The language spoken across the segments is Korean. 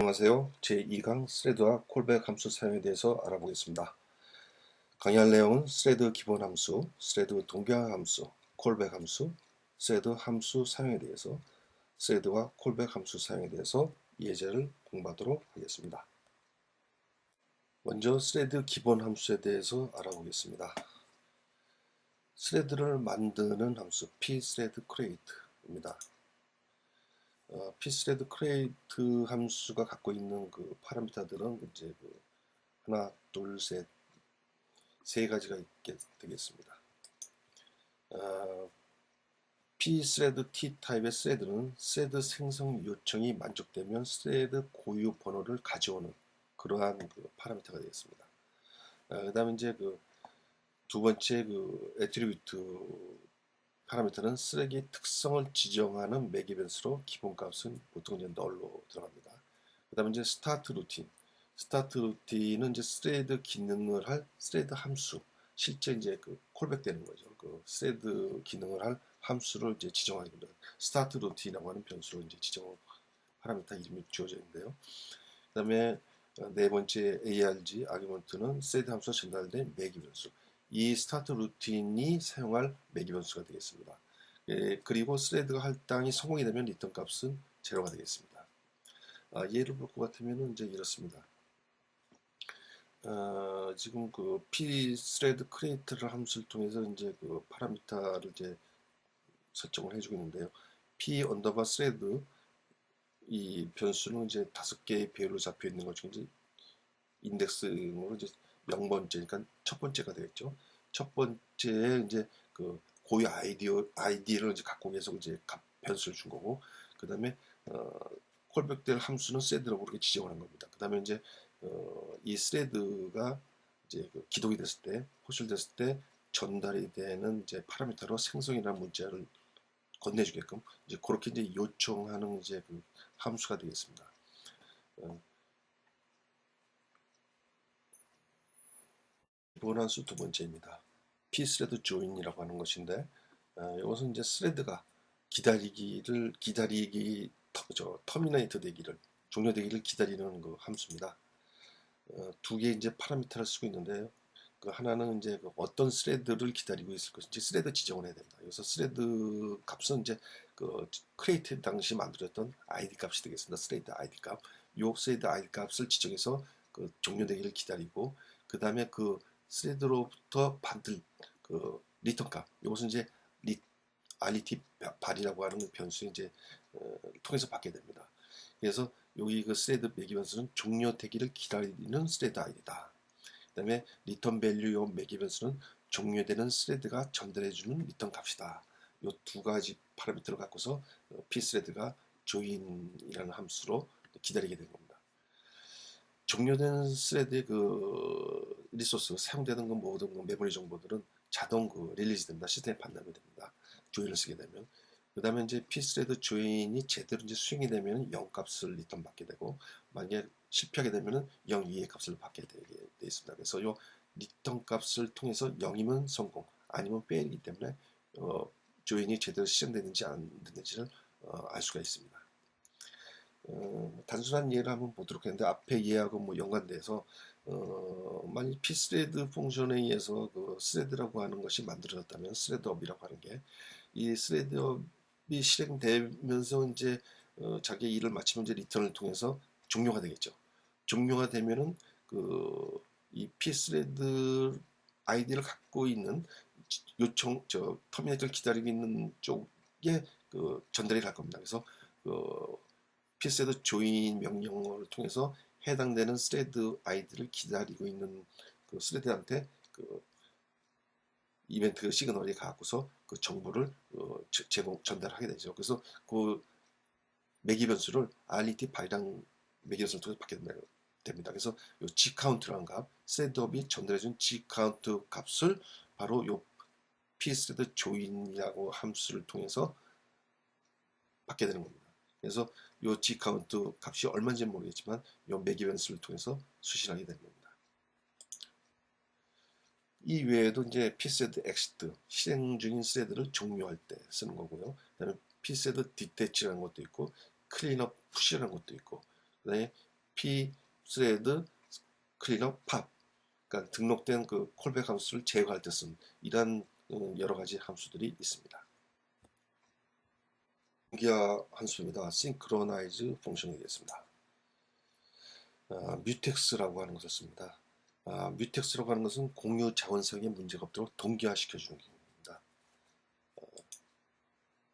안녕하세요. 제2강 스레드와 콜백 함수 사용에 대해서 알아보겠습니다. 강의할 내용은 스레드 기본 함수, 스레드 동기화 함수, 콜백 함수, 스레드 함수 사용에 대해서, 스레드와 콜백 함수 사용에 대해서 예제를 공부하도록 하겠습니다. 먼저 스레드 기본 함수에 대해서 알아보겠습니다. 스레드를 만드는 함수 pthread create입니다. pthread create 함수가 갖고 있는 그 파라미터들은 이제 하나, 둘, 셋, 세 가지가 있게 되겠습니다. pthread t 타입의 스레드는 스레드 생성 요청이 만족되면 스레드 고유 번호를 가져오는 그러한 그 파라미터가 되겠습니다. 그 다음에 이제 두 번째 애트리뷰트 파라미터는 스레드의 특성을 지정하는 매개 변수로 기본값은 보통 이제 널로 들어갑니다. 그 다음에 이제 스타트 루틴은 이제 스레드 기능을 할 스레드 함수, 실제 이제 콜백되는 거죠. 스레드 기능을 할 함수를 이제 지정하게 됩니다. 스타트 루틴이라고 하는 변수로 이제 지정 파라미터 이름이 주어져 있는데요. 그 다음에 네 번째 arg 아규먼트는 스레드 함수가 전달된 매개 변수. 이 스타트 루틴이 사용할 매개 변수가 되겠습니다. 그리고 스레드가 할당이 성공이 되면 리턴 값은 제로가 되겠습니다. 예를 볼 것 같으면 이제 이렇습니다. 지금 pthread create를 함수를 통해서 이제 파라미터를 이제 설정을 해주고 있는데요. p 언더바 thread 이 변수는 이제 5개의 배열로 잡혀 있는 것 중에 이제 인덱스로 이제 0번째, 그러니까 첫 번째가 되겠죠. 첫 번째에 이제 고유 아이디를 이제 갖고 계속 이제 변수를 준 거고, 그 다음에 콜백될 함수는 thread라고 그렇게 지정을 한 겁니다. 그 다음에 이제 이 thread가 이제 기동이 됐을 때, 호출됐을 때 전달이 되는 이제 파라미터로 생성이라는 문자를 건네주게끔 이제 그렇게 이제 요청하는 이제 함수가 되겠습니다. 기본 함수 두 번째입니다. pthread join이라고 하는 것인데, 이것은 이제 스레드가 터미네이터 되기를, 종료되기를 기다리는 그 함수입니다. 두 개 이제 파라미터를 쓰고 있는데요. 하나는 이제 어떤 스레드를 기다리고 있을 것인지 스레드 지정을 해야 됩니다. 그래서 스레드 값은 이제 크리에이트 당시 만들었던 id 값이 되겠습니다. 스레드 id 값. 요 스레드 id 값을 지정해서 종료되기를 기다리고, 그 다음에 스레드로부터 받을 리턴 값. 이것은 이제 ret 발이라고 하는 변수 이제 통해서 받게 됩니다. 그래서 여기 스레드 매개 변수는 종료되기를 기다리는 스레드 아이디다. 그 다음에 리턴 밸류 요 매개 변수는 종료되는 스레드가 전달해주는 리턴 값이다. 이 두 가지 파라미터를 갖고서 pthread가 join이라는 함수로 기다리게 된 겁니다. 종료된 스레드의 리소스 사용되는 모든 메모리 정보들은 자동 릴리즈 됩니다. 시스템에 반납이 됩니다. 조인을 쓰게 되면. 그 다음에 이제 pthread 조인이 제대로 이제 수행이 되면 0 값을 리턴 받게 되고, 만약에 실패하게 되면 0 이하의 값을 받게 되게 되어 있습니다. 그래서 이 리턴 값을 통해서 0이면 성공, 아니면 페일이기 때문에 조인이 제대로 실행되는지 안 되는지를 알 수가 있습니다. 단순한 예를 한번 보도록 했는데, 앞에 예하고 연관돼서 만약 pthread 펑션에 의해서 thread라고 하는 것이 만들어졌다면, threadup이라고 하는 게, 이 threadup이 실행되면서 이제 자기 일을 마치면 이제 리턴을 통해서 종료가 되겠죠. 종료가 되면은 이 pthread 아이디를 갖고 있는 터미네이터를 기다리고 있는 쪽에 전달이 갈 겁니다. 그래서 pthread join 명령어를 통해서 해당되는 스레드 아이디를 기다리고 있는 스레드한테 이벤트 시그널이 가고서 정보를 전달하게 되죠. 그래서 매개 변수를 ret 발당 매개 변수를 통해서 받게 됩니다. 그래서 이 g count라는 값, 스레드업이 전달해준 g count 값을 바로 이 pthread join이라고 함수를 통해서 받게 되는 겁니다. 그래서 이 g count 값이 얼마인지는 모르겠지만 이 매개 변수를 통해서 수신하게 되는 겁니다. 이 외에도 이제 pthread exit 실행 중인 스레드를 종료할 때 쓰는 거고요. 그다음에 pthread detaach라는 것도 있고 cleanup push라는 것도 있고, 그다음에 p thread cleaner pop, 그러니까 등록된 그 콜백 함수를 제거할 때 쓴 이러한 여러 가지 함수들이 있습니다. 공기화 함수입니다. synchronize 펑션이 되겠습니다. 뮤텍스라고 하는 것을 씁니다. 뮤텍스라고 하는 것은 공유 자원 사용에 문제가 없도록 동기화시켜주는 기능입니다.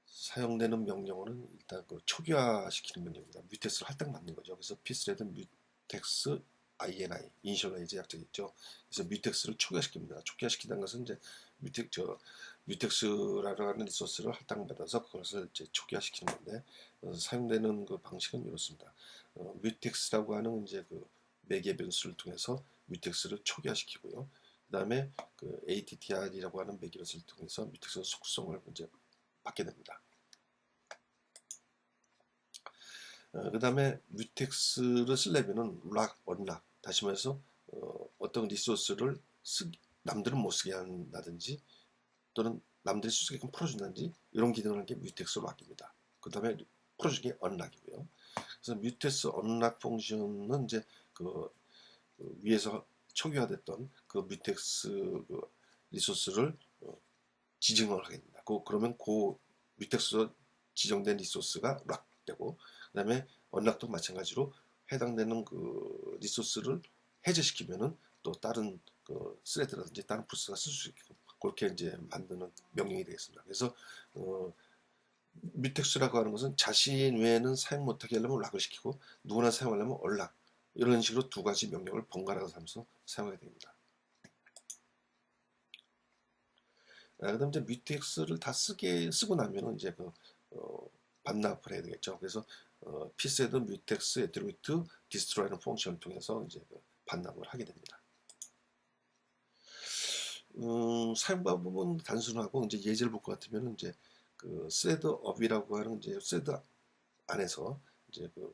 사용되는 명령어는 일단 그 초기화시키는 명령입니다. 뮤텍스를 할당 맞는 거죠. 그래서 pthread 뮤텍스 ini 이니셜라이즈 약자겠죠. 그래서 뮤텍스를 초기화시킵니다. 초기화시킨다는 것은 이제 뮤텍스라는 리소스를 할당받아서 그것을 이제 초기화시키는 건데 사용되는 그 방식은 이렇습니다. 뮤텍스라고 하는 이제 그 매개 변수를 통해서 뮤텍스를 초기화시키고요. 그 다음에 그 ATTR이라고 하는 매개 변수를 통해서 뮤텍스 속성을 이제 받게 됩니다. 그 다음에 뮤텍스를 쓰려면은 락, 언락, 다시 말해서 어떤 리소스를 남들은 못 쓰게 한다든지 또는 남들이 쓰게끔 풀어준다든지 이런 기능을 하는 게 뮤텍스 락입니다. 그 다음에 풀어주는 게 언락이고요. 그래서 뮤텍스 언락 펑션은 이제 그 위에서 초기화됐던 그 뮤텍스 그 리소스를 지정을 하게 됩니다. 그러면 그 뮤텍스로 지정된 리소스가 락되고 그 다음에 언락도 마찬가지로 해당되는 그 리소스를 해제시키면은 또 다른 그 스레드라든지 다른 프로세스가 쓸 수 있게끔 그렇게 이제 만드는 명령이 되겠습니다. 그래서 뮤텍스라고 하는 것은 자신 외에는 사용 못하게 하려면 락을 시키고 누구나 사용하려면 언락 이런 식으로 두 가지 명령을 번갈아서 하면서 사용하게 됩니다. 그다음 이제 뮤텍스를 다 쓰고 나면은 이제 그 반납을 해야 되겠죠. 그래서 pthread 뮤텍스 attribute destroy라는 펑션을 통해서 이제 그 반납을 하게 됩니다. 사용 방법은 단순하고 이제 예제를 볼 것 같으면 이제 그 thread up이라고 하는 이제 thread 안에서 이제 그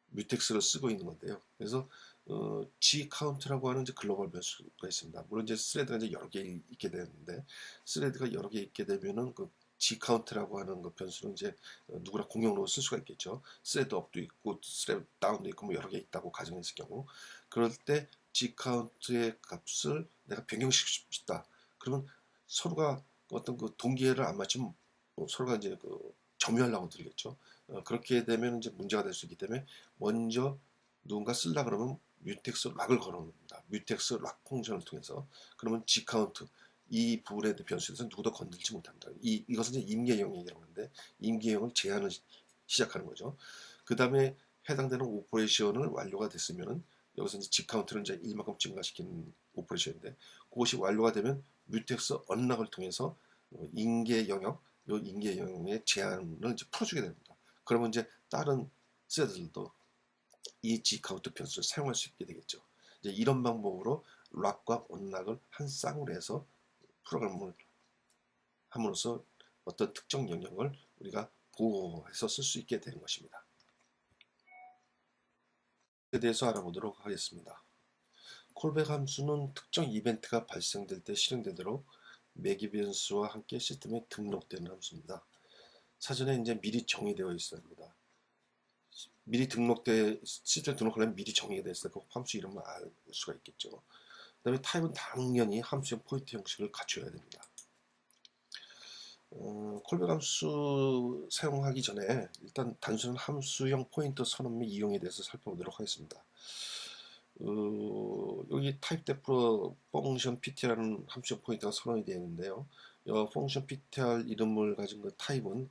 뮤텍스를 쓰고 있는 건데요. 그래서 G 카운트라고 하는 이제 글로벌 변수가 있습니다. 물론 이제 스레드가 이제 여러 개 있게 되는데 스레드가 여러 개 있게 되면은 그 G 카운트라고 하는 그 변수는 이제 누구나 공용으로 쓸 수가 있겠죠. 스레드 업도 있고 스레드 다운도 있고 뭐 여러 개 있다고 가정했을 경우 그럴 때 G 카운트의 값을 내가 변경시키고 싶다. 그러면 서로가 어떤 그 동기를 안 맞추면 서로가 이제 그 점유하려고 들겠죠. 그렇게 되면 이제 문제가 될 수 있기 때문에 먼저 누군가 쓰려 그러면 뮤텍스 락을 걸어놓습니다. 뮤텍스 락 펑션을 통해서 그러면 G 카운트 이 부분에 대한 변수에서 누구도 건들지 못합니다. 이것은 이제 임계형이라고 하는데 임계형을 제한을 시작하는 거죠. 그 다음에 해당되는 오퍼레이션을 완료가 됐으면은 여기서 이제 G 카운트를 이제 1만큼 증가시키는 오퍼레이션인데 그것이 완료가 되면 뮤텍스 언락을 통해서 임계 영역 이 임계 영역의 제한을 이제 풀어주게 됩니다. 그러면 이제 다른 스레드들도 이 G 카운트 변수를 사용할 수 있게 되겠죠. 이제 이런 방법으로 락과 언락을 한 쌍으로 해서 프로그램을 함으로써 어떤 특정 영역을 우리가 보호해서 쓸 수 있게 되는 것입니다. 에 대해서 알아보도록 하겠습니다. 콜백 함수는 특정 이벤트가 발생될 때 실행되도록 매개 변수와 함께 시스템에 등록되는 함수입니다. 사전에 이제 미리 정의되어 있어야 합니다. 미리 시스템 등록하려면 미리 정의가 되어 있어야 그 함수 이름을 알 수가 있겠죠. 그 다음에 타입은 당연히 함수형 포인트 형식을 갖춰야 됩니다. 콜백 함수 사용하기 전에 일단 단순한 함수형 포인터 선언 및 이용에 대해서 살펴보도록 하겠습니다. 여기 타입 데프로 펑션 pt라는 함수형 포인터가 선언이 되어 있는데요. 이 펑션 ptr 이름을 가진 그 타입은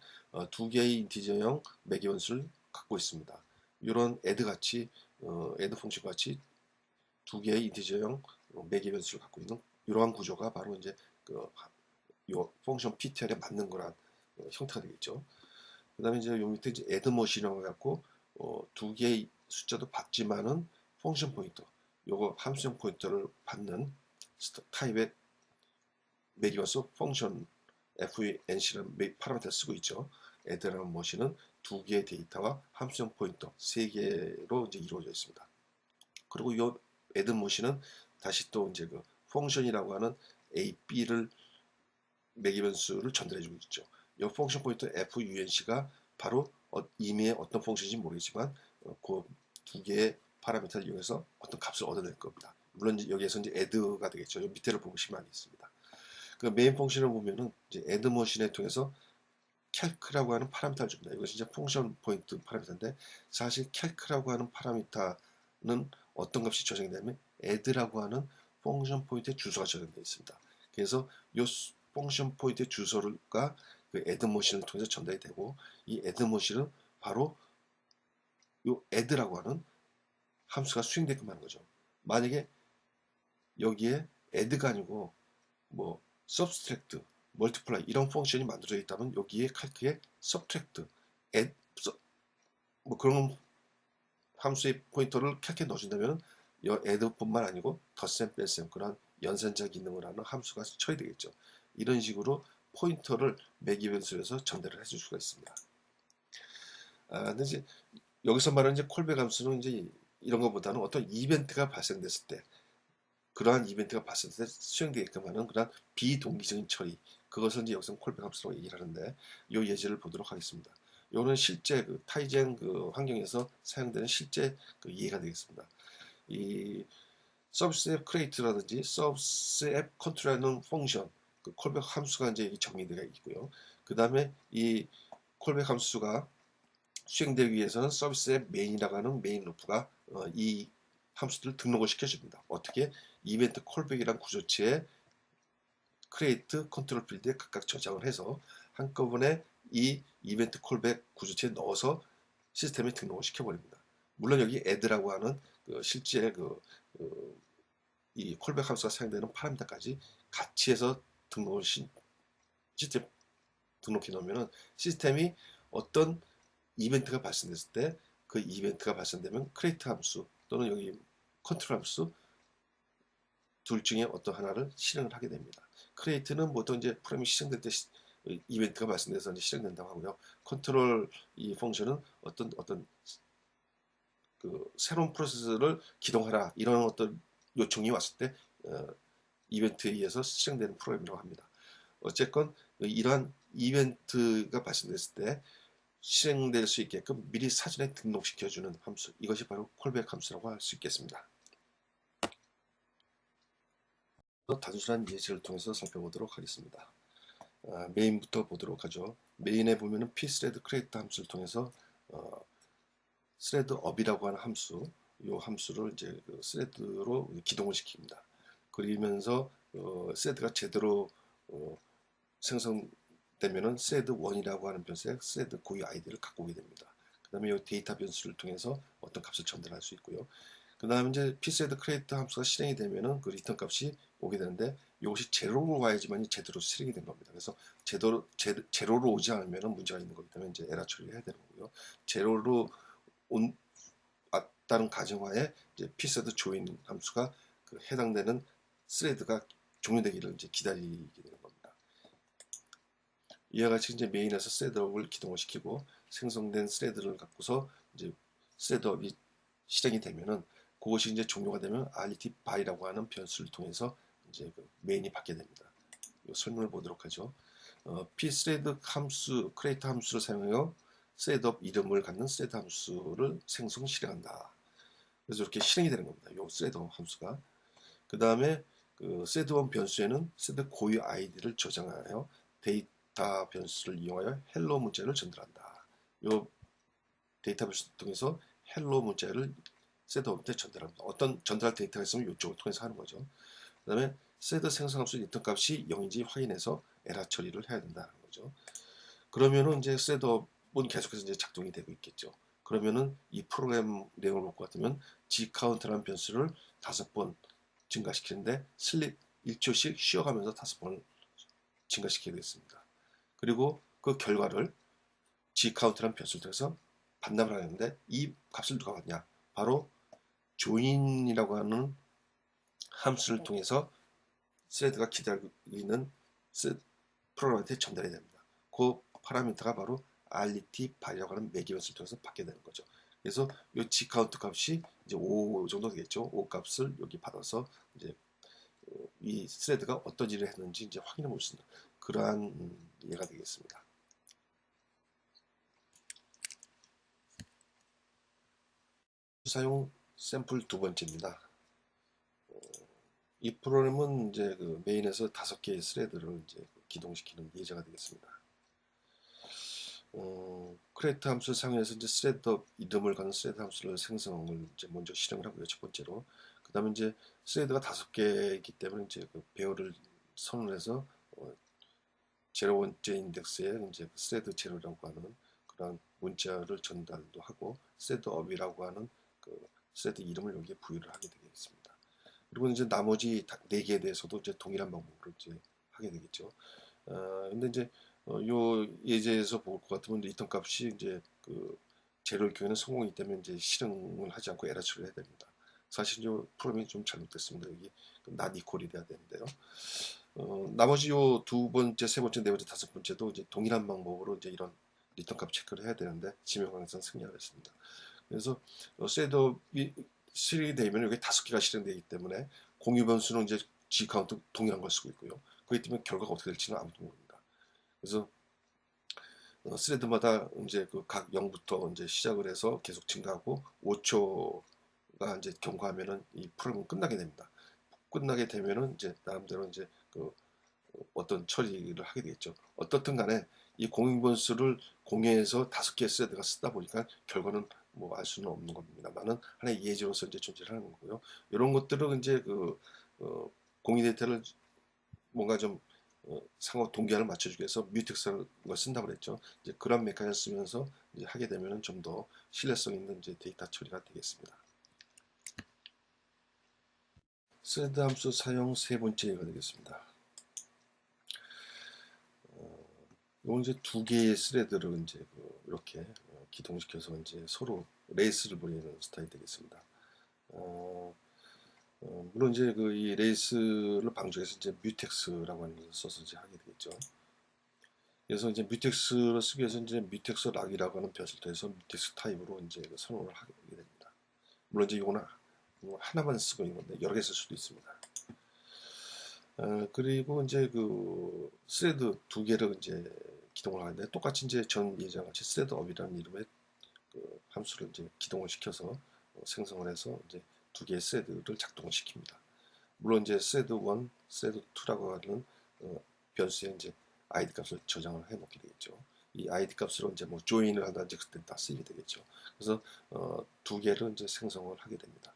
두 개의 인티저형 매개 변수를 갖고 있습니다. 이런 add 같이 add 펑션 같이 두 개의 인티저형 매개 변수를 갖고 있는 이러한 구조가 바로 이제 요 펑션 ptr에 맞는 거란 형태가 되겠죠. 그다음에 이제 요 밑에 이제 add 머신이라고 갖고 두 개의 숫자도 받지만은 펑션 포인터, 요거 함수형 포인터를 받는 타입의 매개 변수 펑션 func라는 파라미터를 쓰고 있죠. add라는 머신은 두 개의 데이터와 함수형 포인터 세 개로 이제 이루어져 있습니다. 그리고 이 add 머신은 다시 또 이제 그 펑션이라고 하는 a, b를 매개 변수를 전달해주고 있죠. 이 펑션 포인터 func가 바로 이미의 어떤 펑션인지 모르겠지만 그 두 개의 파라미터를 이용해서 어떤 값을 얻어낼 겁니다. 물론 여기에서 이제 add가 되겠죠. 밑에를 보시면 알겠습니다. 그 메인 펑션을 보면은 이제 add 머신을 통해서 calc라고 하는 파라미터를 줍니다. 이것이 이제 펑션 포인트 파라미터인데, 사실 calc라고 하는 파라미터는 어떤 값이 저장이 되냐면 add라고 하는 펑션 포인트의 주소가 저장되어 있습니다. 그래서 이 펑션 포인트의 주소가 그 add 머신을 통해서 전달이 되고, 이 add 머신은 바로 이 add라고 하는 함수가 수행되게끔 하는 거죠. 만약에 여기에 add가 아니고 뭐 subtract, multiply 이런 펑션이 만들어져 있다면 여기에 calc에 subtract, add, 뭐 그런 함수의 포인터를 calc에 넣어준다면 이 add뿐만 아니고 덧셈, 뺄셈 그런 연산자 기능을 하는 함수가 처리되겠죠. 이런 식으로 포인터를 매기 변수에서 전달을 해줄 수가 있습니다. 근데 이제 여기서 말하는 이제 콜백 함수는 이제 이런 것보다는 어떤 이벤트가 발생됐을 때, 그러한 이벤트가 발생될 때 수행되게끔 하는 그러한 비동기적인 처리, 그것을 이제 여기서 콜백 함수라고 얘기를 하는데, 이 예제를 보도록 하겠습니다. 이거는 실제 그 타이젠 그 환경에서 사용되는 실제 그 이해가 되겠습니다. 이 서비스 앱 크리에이트라든지 서비스 앱 컨트롤하는 펑션, 그 콜백 함수가 이제 정의되어 있고요. 그 다음에 이 콜백 함수가 수행되기 위해서는 서비스 앱 메인이라고 하는 메인 루프가 이 함수들을 등록을 시켜줍니다. 어떻게? 이벤트 콜백이란 구조체에 create 컨트롤 필드에 각각 저장을 해서 한꺼번에 이 이벤트 콜백 구조체에 넣어서 시스템에 등록을 시켜버립니다. 물론 여기 add라고 하는 그 실제 이 콜백 함수가 사용되는 파라미터까지 같이 해서 등록을 시스템 등록해 놓으면 시스템이 어떤 이벤트가 발생됐을 때 그 이벤트가 발생되면 create 함수 또는 여기 컨트롤 함수 둘 중에 어떤 하나를 실행을 하게 됩니다. create는 보통 이제 프로그램이 실행될 때 이벤트가 발생돼서 실행된다고 하고요. 컨트롤 이 펑션은 어떤 그 새로운 프로세스를 기동하라 이런 어떤 요청이 왔을 때 이벤트에 의해서 실행되는 프로그램이라고 합니다. 어쨌건 이러한 이벤트가 발생됐을 때 실행될 수 있게끔 미리 사전에 등록시켜주는 함수, 이것이 바로 콜백 함수라고 할 수 있겠습니다. 단순한 예제를 통해서 살펴보도록 하겠습니다. 메인부터 보도록 하죠. 메인에 보면은 pthread create 함수를 통해서 thread up이라고 하는 함수, 이 함수를 이제 그 thread로 기동을 시킵니다. 그러면서 thread가 제대로 생성되면은 thread 1이라고 하는 변수에 thread 고유 아이디를 갖고 오게 됩니다. 그 다음에 이 데이터 변수를 통해서 어떤 값을 전달할 수 있고요. 그 다음에 이제 pthread create 함수가 실행이 되면은 그 리턴 값이 오게 되는데, 이것이 제로로 와야지만이 제대로 실행이 된 겁니다. 그래서 제로로 오지 않으면 문제가 있는 거기 때문에 이제 에러 처리를 해야 되는 거고요. 제로로 왔다는 가정하에 이제 pthread join 함수가 그 해당되는 스레드가 종료되기를 이제 기다리게 되는 겁니다. 이와 같이 이제 메인에서 스레드업을 기동을 시키고 생성된 스레드를 갖고서 이제 스레드업이 실행이 되면은 그것이 이제 종료가 되면 ret by라고 하는 변수를 통해서 이제 그 메인이 받게 됩니다. 이 설명을 보도록 하죠. pthread 함수, create 함수를 사용하여 thread업 이름을 갖는 thread 함수를 생성 실행한다. 그래서 이렇게 실행이 되는 겁니다. 이 thread업 함수가. 그 다음에 그 thread1 변수에는 thread 고유 아이디를 저장하여 데이터 변수를 이용하여 hello 문자를 전달한다. 이 데이터 변수를 통해서 hello 문자를 thread업한테 전달합니다. 어떤 전달할 데이터가 있으면 이쪽을 통해서 하는 거죠. 그 다음에 thread 생성함수 리턴 값이 0인지 확인해서 에러 처리를 해야 된다는 거죠. 그러면은 이제 thread업은 계속해서 이제 작동이 되고 있겠죠. 그러면은 이 프로그램 내용을 볼 것 같으면 gCount라는 변수를 5번 증가시키는데 슬립 1초씩 쉬어가면서 5번을 증가시키게 되겠습니다. 그리고 그 결과를 gCount라는 변수를 통해서 반납을 하는데, 이 값을 누가 받냐? 바로 join이라고 하는 함수를 통해서 스레드가 기다리고 있는 프로그램한테 전달이 됩니다. 그 파라미터가 바로 ret by라고 하는 매기 변수를 통해서 받게 되는 거죠. 그래서 이 gCount 값이 이제 5 정도 되겠죠. 5 값을 여기 받아서 이제 이 스레드가 어떤 일을 했는지 이제 확인해 볼 수 있는 그러한 예가 되겠습니다. 사용 샘플 두 번째입니다. 이 프로그램은 이제 그 메인에서 5개의 스레드를 이제 기동시키는 예제가 되겠습니다. 크리에이트 함수를 사용해서 이제 스레드 이름을 가는 스레드 함수를 생성을 이제 먼저 실행을 하고요. 첫 번째로. 그 다음에 이제 스레드가 5개이기 때문에 이제 그 배열을 선언해서 제로 번째 인덱스에 이제 스레드 제로라고 하는 그런 문자를 전달도 하고 스레드 업이라고 하는 그 스레드 이름을 여기에 부여를 하게 되겠습니다. 그리고 이제 나머지 4개에 대해서도 이제 동일한 방법으로 이제 하게 되겠죠. 근데 이제 요 예제에서 볼 것 같으면 리턴 값이 이제 그 제로를 교회는 성공이기 때문에 이제 실행을 하지 않고 에러 처리를 해야 됩니다. 사실 요 프로그램이 좀 잘못됐습니다. 여기 not equal이 돼야 되는데요. 나머지 요 두 번째, 세 번째, 네 번째, 다섯 번째도 이제 동일한 방법으로 이제 이런 리턴 값 체크를 해야 되는데 지명항에서 승리하고 있습니다. 그래서 셋업이 실행되면 여기 5개가 실행되기 때문에 공유 변수는 이제 G 카운트 동일한 걸 쓰고 있고요. 그렇기 때문에 결과가 어떻게 될지는 아무도 모릅니다. 그래서 스레드마다 이제 그 각 0부터 이제 시작을 해서 계속 증가하고 5초가 이제 경과하면은 이 프로그램은 끝나게 됩니다. 끝나게 되면은 이제 나름대로 이제 그 어떤 처리를 하게 되겠죠. 어떻든 간에 이 공유변수를 공유해서 5개의 스레드가 쓰다 보니까 결과는 뭐 알 수는 없는 겁니다만은 하나의 예제로서 이제 존재를 하는 거고요. 이런 것들은 이제 그 공유 데이터를 뭔가 좀 상호 동기화를 맞춰주기 위해서 뮤텍스를 쓴다고 그랬죠. 이제 그런 메커니즘을 쓰면서 이제 하게 되면은 좀 더 신뢰성 있는 이제 데이터 처리가 되겠습니다. 스레드 함수 사용 세 번째가 되겠습니다. 이건 이제 2개의 스레드를 이제 이렇게 기동시켜서 이제 서로 레이스를 벌이는 스타일이 되겠습니다. 물론 이제 그 이 레이스를 방지해서 이제 뮤텍스라고 하는 것을 써서 이제 하게 되겠죠. 그래서 이제 뮤텍스를 쓰기 위해서 이제 뮤텍스 락이라고 하는 변수를 통해서 뮤텍스 타입으로 이제 선언을 하게 됩니다. 물론 이제 이거는 하나만 쓰고 있는 건데 여러 개 쓸 수도 있습니다. 그리고 이제 그 스레드 2개를 이제 기동을 하는데 똑같이 이제 전 예제와 같이 스레드 업이라는 이름의 그 함수를 이제 기동을 시켜서 생성을 해서 이제 2개의 스레드를 작동을 시킵니다. 물론 이제 스레드 1, 스레드 2라고 하는 변수에 이제 id 값을 저장을 해 놓게 되겠죠. 이 id 값으로 이제 뭐 조인을 한다든지 그때 다 쓰게 되겠죠. 그래서 2개를 이제 생성을 하게 됩니다.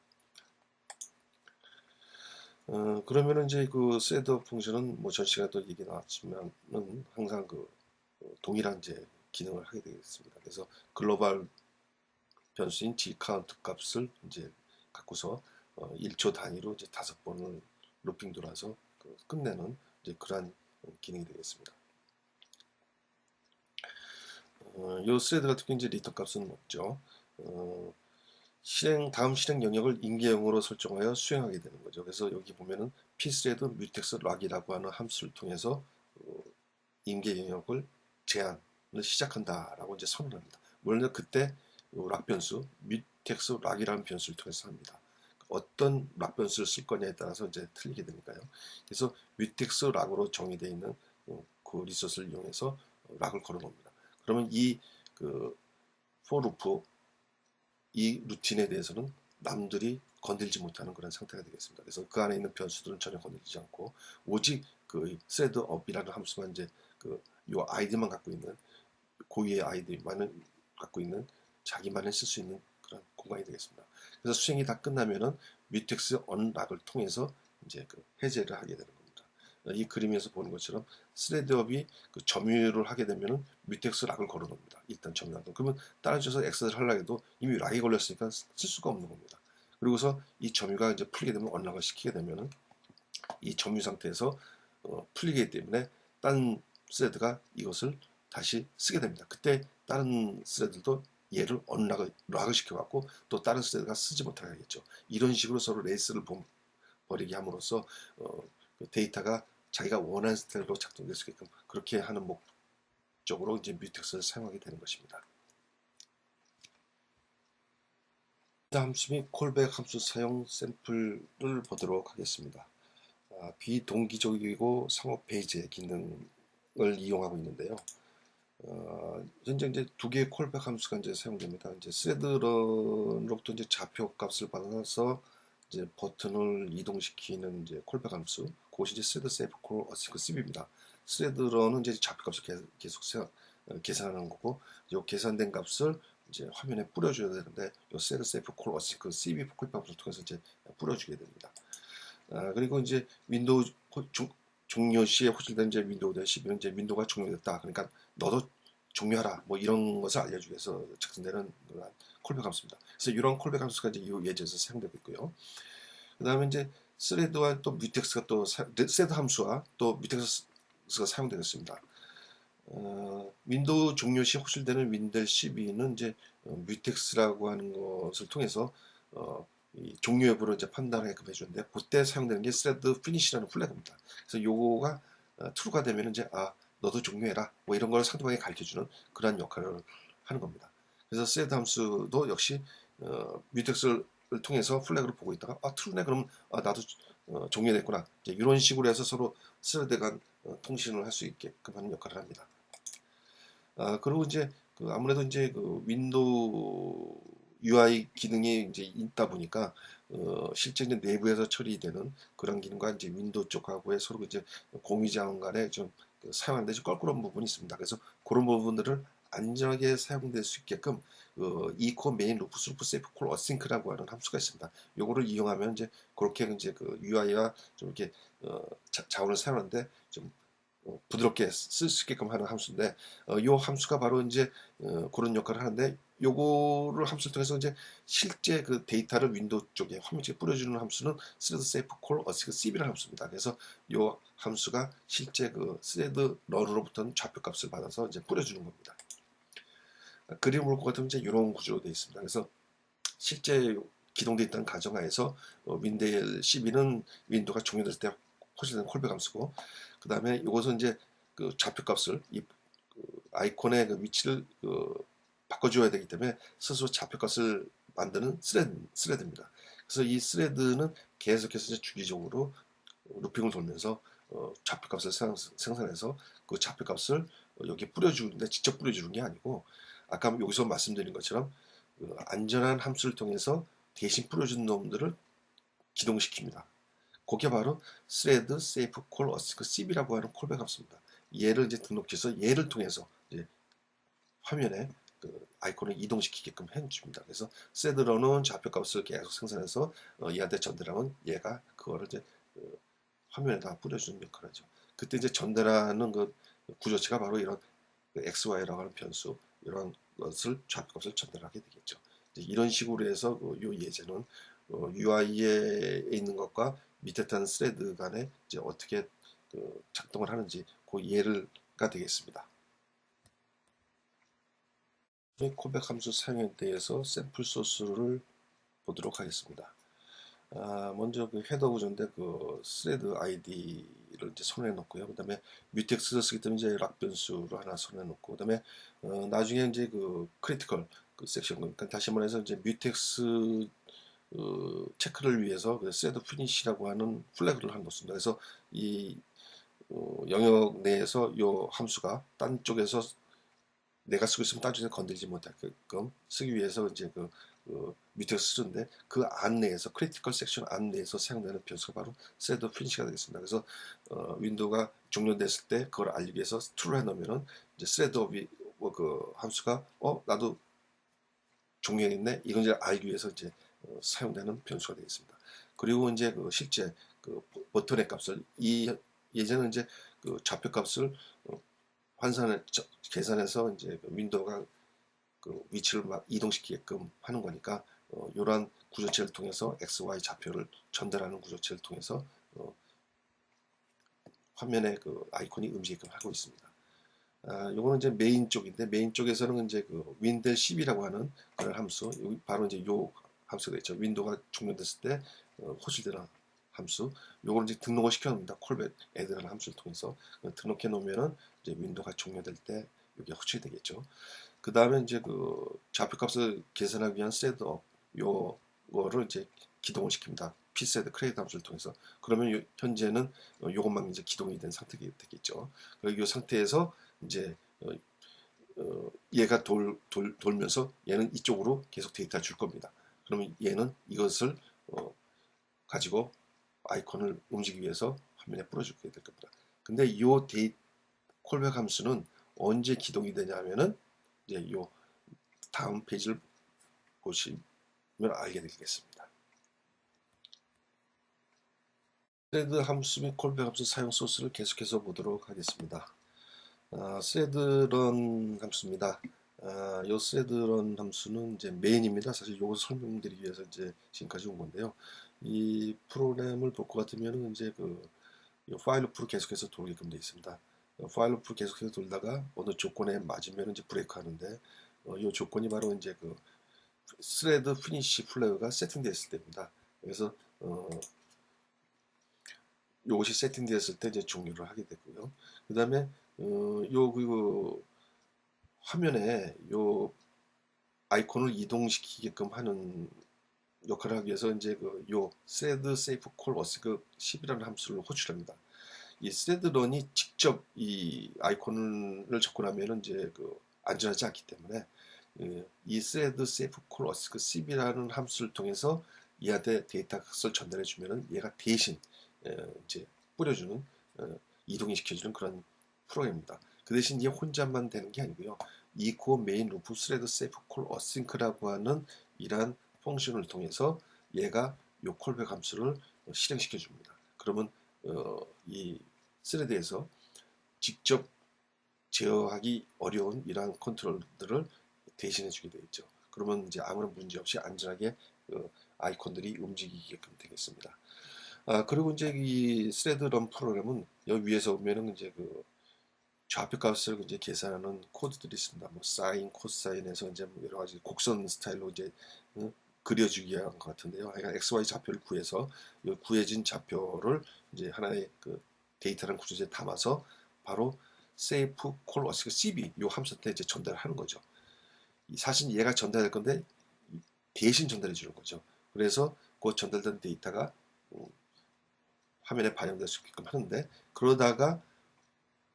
그러면은 이제 그 셋업 펑션은 뭐 전 시간에도 얘기 나왔지만은 항상 그 동일한 이제 기능을 하게 되겠습니다. 그래서 글로벌 변수인 g 카운트 값을 이제 갖고서 1초 단위로 이제 5번을 루핑 돌아서 끝내는 이제 그러한 기능이 되겠습니다. 요 스레드 같은 경우 이제 리턴 값은 없죠. 다음 실행 영역을 인계형으로 설정하여 수행하게 되는 거죠. 그래서 여기 보면은 pthread mutex 락이라고 하는 함수를 통해서 인계 영역을 제한을 시작한다라고 이제 선언합니다. 물론 그때 락 변수 mutex 락이라는 변수를 통해서 합니다. 어떤 락 변수를 쓸 거냐에 따라서 이제 틀리게 되니까요. 그래서 mutex 락으로 정의되어 있는 그 리소스를 이용해서 락을 걸어 놓습니다. 그러면 이그 for loop 이 루틴에 대해서는 남들이 건들지 못하는 그런 상태가 되겠습니다. 그래서 그 안에 있는 변수들은 전혀 건들지 않고 오직 그 thread up이라는 함수만 이제 그 요 아이디만 갖고 있는 고유의 아이디만을 갖고 있는 자기만을 쓸 수 있는 그런 공간이 되겠습니다. 그래서 수행이 다 끝나면은 뮤텍스 언락을 통해서 이제 그 해제를 하게 되는 겁니다. 이 그림에서 보는 것처럼 스레드업이 그 점유를 하게 되면은 뮤텍스 락을 걸어 놓습니다. 일단 점유하던. 그러면 다른 쪽에서 액세스를 하려고 해도 이미 락이 걸렸으니까 쓸 수가 없는 겁니다. 그리고서 이 점유가 이제 풀리게 되면 언락을 시키게 되면은 이 점유 상태에서 풀리기 때문에 다른 스레드가 이것을 다시 쓰게 됩니다. 그때 다른 스레드도 얘를 락을 시켜갖고 또 다른 스레드가 쓰지 못하게 하겠죠. 이런 식으로 서로 레이스를 벌이게 함으로써 그 데이터가 자기가 원하는 스타일로 작동될 수 있게끔 그렇게 하는 목적으로 이제 뮤텍스를 사용하게 되는 것입니다. 함수 및 콜백 함수 사용 샘플을 보도록 하겠습니다. 비동기적이고 상호 페이지의 기능을 이용하고 있는데요. 현재 이제 두 개의 콜백 함수가 이제 사용됩니다. 이제 스레드런으로부터 이제 좌표 값을 받아서 이제 버튼을 이동시키는 이제 콜백 함수, 그것이 이제 스레드 세이프 콜 어싱크 CB입니다. 스레드런은 이제 좌표 값을 계속 계산하는 거고, 이 계산된 값을 이제 화면에 뿌려줘야 되는데, 이 스레드 세이프 콜 어싱크 CB 콜백 함수를 통해서 이제 뿌려주게 됩니다. 그리고 이제 윈도우 종료 시에 호출된 이제 윈도우 10은 이제 윈도우가 종료됐다. 그러니까 너도 종료하라. 뭐 이런 것을 알려주기 위해서 작성되는 그런 콜백 함수입니다. 그래서 이런 콜백 함수가 이제 이 예제에서 사용되고 있고요. 그 다음에 이제 스레드와 또 뮤텍스가 또 스레드 함수와 또 뮤텍스가 사용되겠습니다. 윈도우 종료 시 호출되는 윈델 12는 이제 뮤텍스라고 하는 것을 통해서 이 종료 여부를 이제 판단하게끔 해주는데, 그때 사용되는 게 스레드 피니시라는 플래그입니다. 그래서 요거가 true가 되면 이제 너도 종료해라 뭐 이런 걸 상대방에 가르쳐주는 그러한 역할을 하는 겁니다. 그래서 스레드 함수도 역시 뮤텍스를 통해서 플래그를 보고 있다가 true네 그럼 나도 종료됐구나 이제 이런 식으로 해서 서로 스레드 간 통신을 할 수 있게끔 하는 역할을 합니다. 그리고 이제 아무래도 이제 그 윈도우 UI 기능이 이제 있다 보니까 실제 이제 내부에서 처리되는 그런 기능과 이제 윈도우 쪽하고의 서로 이제 공유장 간에 좀 사용하는데 좀 껄끄러운 부분이 있습니다. 그래서 그런 부분들을 안전하게 사용될 수 있게끔 이코 메인 루프 스루프 세이프 콜 어싱크라고 하는 함수가 있습니다. 요거를 이용하면 이제 그렇게 이제 그 UI와 좀 이렇게 자원을 사용하는데 좀 부드럽게 쓸 수 있게끔 하는 함수인데, 이 함수가 바로 이제 그런 역할을 하는데, 요거를 함수를 통해서 이제 실제 그 데이터를 윈도우 쪽에 화면 쪽에 뿌려주는 함수는 스레드 세이프 콜 어시그 CB라는 함수입니다. 그래서 이 함수가 실제 그 스레드 런으로부터 좌표 값을 받아서 이제 뿌려주는 겁니다. 그림을 볼 것 같으면 이제 이런 구조로 되어 있습니다. 그래서 실제 기동되어 있다는 가정하에서 윈도우 12는 윈도우가 종료될 때 호출되는 콜백 함수고, 그 다음에 이것은 이제 그 좌표값을 아이콘의 그 위치를 바꿔줘야 되기 때문에 스스로 좌표값을 만드는 스레드입니다. 그래서 이 스레드는 계속해서 이제 주기적으로 루핑을 돌면서 좌표값을 생산해서 그 좌표값을 여기에 뿌려주는데, 직접 뿌려주는 게 아니고 아까 여기서 말씀드린 것처럼 안전한 함수를 통해서 대신 뿌려준 놈들을 기동시킵니다. 그게 바로 thread safe call async CB라고 하는 콜백 함수입니다. 얘를 이제 등록해서 얘를 통해서 이제 화면에 그 아이콘을 이동시키게끔 해줍니다. 그래서 thread런은 좌표값을 계속 생산해서 얘한테 전달하면 얘가 그거를 이제 화면에다 뿌려주는 역할을 하죠. 그때 이제 전달하는 그 구조체가 바로 이런 XY라고 하는 변수, 이런 것을 좌표값을 전달하게 되겠죠. 이런 식으로 해서 이 예제는 UI에 있는 것과 밑에 탄 스레드 간에 이제 어떻게 작동을 하는지 그 예가 되겠습니다. 콜백 함수 사용에 대해서 샘플 소스를 보도록 하겠습니다. 먼저 그 헤더 구조인데 그 스레드 아이디를 이제 손에 놓고요. 그다음에 뮤텍스를 쓰기 때문에 이제 락 변수를 하나 손에 놓고, 그다음에 나중에 이제 그 크리티컬 그 섹션, 그러니까 다시 말해서 이제 뮤텍스 체크를 위해서 그 스레드 피니시라고 하는 플래그를 하나 놓습니다. 그래서 이 영역 내에서 이 함수가 딴 쪽에서 내가 쓰고 있으면 딴 쪽에서 건들지 못하게끔 쓰기 위해서 이제 뮤텍스 쓰는데, 그 안내에서 크리티컬 섹션 안내에서 사용되는 변수가 바로 스레드 피니시가 되겠습니다. 그래서 윈도우가 종료됐을 때 그걸 알리기 위해서 true를 해놓으면은 이제 스레드 그 함수가 나도 종료했네 이건 이제 알기 위해서 이제 사용되는 변수가 되겠습니다. 그리고 이제 그 실제 그 버튼의 값을 예전에 이제 그 좌표 값을 계산해서 이제 윈도우가 그 위치를 막 이동시키게끔 하는 거니까 이러한 구조체를 통해서 XY 좌표를 전달하는 구조체를 통해서 화면에 그 아이콘이 움직이게끔 하고 있습니다. 요거는 이제 메인 쪽인데, 메인 쪽에서는 이제 그 윈델 10이라고 하는 그런 함수, 바로 이제 요 함수가 있죠. 윈도우가 종료됐을 때 호출되는 함수, 요걸 이제 등록을 시켜놓습니다. 콜백 애드라는 함수를 통해서 등록해 놓으면은 이제 윈도우가 종료될 때 이게 호출이 되겠죠. 그 다음에 이제 그 좌표값을 계산하기 위한 셋업 요거를 이제 기동을 시킵니다. pset 크레딧 함수를 통해서. 그러면 현재는 요것만 이제 기동이 된 상태가 되겠죠. 그리고 이 상태에서 이제 얘가 돌면서 얘는 이쪽으로 계속 데이터를 줄 겁니다. 그러면 얘는 이것을 가지고 아이콘을 움직이기 위해서 화면에 뿌려주게 될 겁니다. 근데 이 콜백 함수는 언제 기동이 되냐면은 이제 요 다음 페이지를 보시면 알게 되겠습니다. 스레드 함수 및 콜백 함수 사용 소스를 계속해서 보도록 하겠습니다. 스레드런 함수입니다. 요 스레드런 함수는 이제 메인입니다. 사실 이것을 설명드리기 위해서 이제 지금까지 온 건데요. 이 프로그램을 볼 것 같으면 이제 파일 루프로 계속해서 돌게끔 되어 있습니다. 파일 루프로 계속해서 돌다가 어느 조건에 맞으면 이제 브레이크 하는데, 이 조건이 바로 이제 스레드 피니시 플래그가 세팅되었을 때입니다. 그래서 이것이 세팅되었을 때 이제 종료를 하게 되고요. 그 다음에 화면에 요 아이콘을 이동시키게끔 하는 역할을 하기 위해서 이제 요 thread safe call async 10이라는 함수를 호출합니다. 이 thread run이 직접 이 아이콘을 접근하면은 이제 안전하지 않기 때문에 이 thread safe call async 10이라는 함수를 통해서 얘한테 데이터 값을 전달해 주면은 얘가 대신 이제 뿌려주는 이동시켜주는 그런 프로그램입니다. 그 대신 이게 혼자만 되는 게 아니고요. 이 코어 메인 루프 thread safe call async라고 하는 이러한 펑션을 통해서 얘가 요 콜백 함수를 실행시켜 줍니다. 그러면 이 스레드에서 직접 제어하기 어려운 이러한 컨트롤들을 대신해 주게 되겠죠. 그러면 이제 아무런 문제 없이 안전하게 아이콘들이 움직이게끔 되겠습니다. 그리고 이제 이 스레드런 프로그램은 여기 위에서 보면은 이제 좌표 값을 이제 계산하는 코드들이 있습니다. 뭐 사인, 코사인에서 이제 뭐 여러 가지 곡선 스타일로 이제 그려주기 위한 것 같은데요. 그러니까 XY 좌표를 구해서 이 구해진 좌표를 이제 하나의 데이터라는 구조지에 담아서 바로 save call async cb 이 함수한테 이제 전달하는 거죠. 사실 얘가 전달할 건데 대신 전달해 주는 거죠. 그래서 그 전달된 데이터가 화면에 반영될 수 있게끔 하는데, 그러다가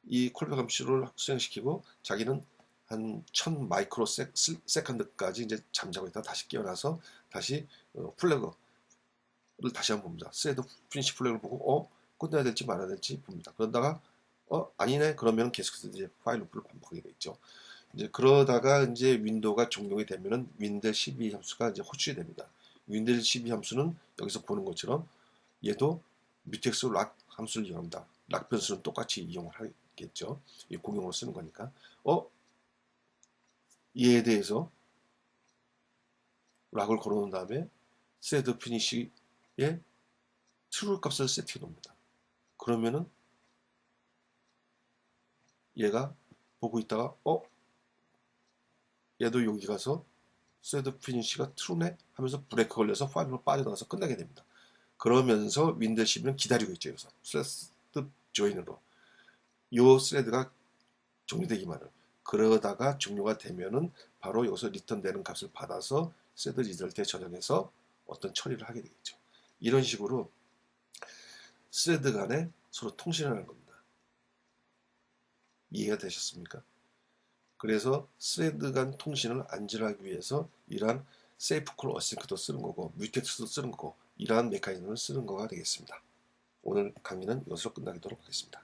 이 콜백 함수를 수행시키고 자기는 한 1000 마이크로 세컨드까지 이제 잠자고 있다 다시 깨어나서 다시 플래그를 다시 한번 봅니다. 스레드 피니시 플래그를 보고 끝내야 될지 말아야 될지 봅니다. 그러다가 아니네 그러면 계속해서 이제 파일 루프를 반복하게 되죠. 이제 그러다가 이제 윈도우가 종료가 되면은 윈델 12 함수가 이제 호출이 됩니다. 윈델 12 함수는 여기서 보는 것처럼 얘도 뮤텍스 락 함수를 이용합니다. 락 변수는 똑같이 이용을 하겠죠. 공용으로 쓰는 거니까. 얘에 대해서 락을 걸어놓은 다음에 thread finish에 true 값을 세팅해 놓습니다. 그러면은 얘가 보고 있다가 얘도 여기 가서 thread finish가 true네 하면서 브레이크 걸려서 파일로 빠져나가서 끝나게 됩니다. 그러면서 윈도우 11은 기다리고 있죠. 여기서 thread join으로 이 thread가 종료되기만을. 그러다가 종료가 되면은 바로 여기서 리턴되는 값을 받아서 thread result에 저장해서 어떤 처리를 하게 되겠죠. 이런 식으로 스레드 간에 서로 통신을 하는 겁니다. 이해가 되셨습니까? 그래서 스레드 간 통신을 안전하기 위해서 이러한 세이프 콜 어싱크도 쓰는 거고 뮤텍스도 쓰는 거고 이러한 메커니즘을 쓰는 거가 되겠습니다. 오늘 강의는 이것으로 끝나도록 하겠습니다.